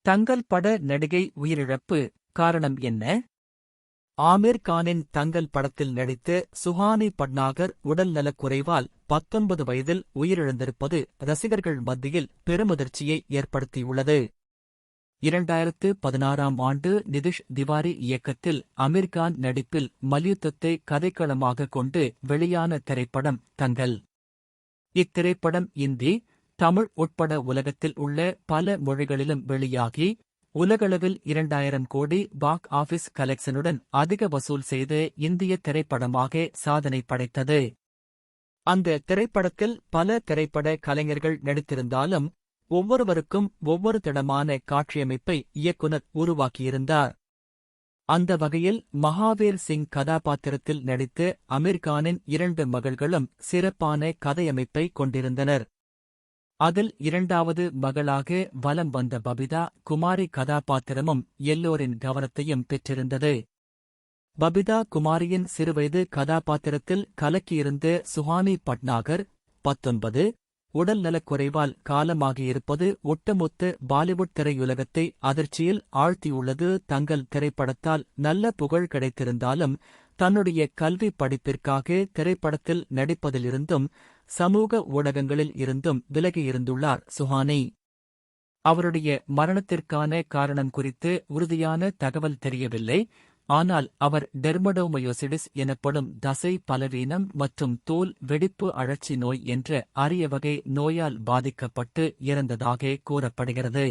தங்கல் பட நடிகை உயிரிழப்பு காரணம் என்ன? ஆமீர் கானின் தங்கல் படத்தில் நடித்த சுஹானி பட்நாகர் உடல்நலக் குறைவால் 19 வயதில் உயிரிழந்திருப்பது ரசிகர்கள் மத்தியில் பெருமதிர்ச்சியை ஏற்படுத்தியுள்ளது. 2016ஆம் ஆண்டு நிதிஷ் திவாரி இயக்கத்தில் அமீர் கான் நடிப்பில் மல்யுத்தத்தை கதைக்களமாகக் கொண்டு வெளியான திரைப்படம் தங்கல். இத்திரைப்படம் இந்தி, தமிழ் உட்பட உலகத்தில் உள்ள பல மொழிகளிலும் வெளியாகி உலகளவில் 2000 கோடி பாக்ஸ் ஆபீஸ் கலெக்ஷனுடன் அதிக வசூல் செய்து இந்திய திரைப்படமாக சாதனை படைத்தது. அந்த திரைப்படத்தில் பல திரைப்பட கலைஞர்கள் நடித்திருந்தாலும் ஒவ்வொருவருக்கும் ஒவ்வொரு திடமான காட்சியமைப்பை இயக்குனர் உருவாக்கியிருந்தார். அந்த வகையில் மகாவீர் சிங் கதாபாத்திரத்தில் நடித்த அமீர் கானின் 2 மகள்களும் சிறப்பான கதையமைப்பை கொண்டிருந்தனர். அதில் 2வது மகளாக வலம் வந்த பபிதா குமாரி கதாபாத்திரமும் எல்லோரின் கவனத்தையும் பெற்றிருந்தது. பபிதா குமாரியின் சிறுவயது கதாபாத்திரத்தில் கலக்கியிருந்த சுஹானி பட்நாகர் 19 உடல்நலக் குறைவால் காலமாகியிருப்பது ஒட்டுமொத்த பாலிவுட் திரையுலகத்தை அதிர்ச்சியில் ஆழ்த்தியுள்ளது. தங்கல் திரைப்படத்தால் நல்ல புகழ் கிடைத்திருந்தாலும் தன்னுடைய கல்வி படிப்பிற்காக திரைப்படத்தில் நடிப்பதிலிருந்தும் சமூக ஊடகங்களில் இருந்தும் விலகியிருந்துள்ளார் சுஹானி. அவருடைய மரணத்திற்கான காரணம் குறித்து உறுதியான தகவல் தெரியவில்லை. ஆனால் அவர் டெர்மடோமயோசிடிஸ் எனப்படும் தசை பலவீனம் மற்றும் தோல் வெடிப்பு அழற்சி நோய் என்ற அரிய வகை நோயால் பாதிக்கப்பட்டு இறந்ததாக கூறப்படுகிறது.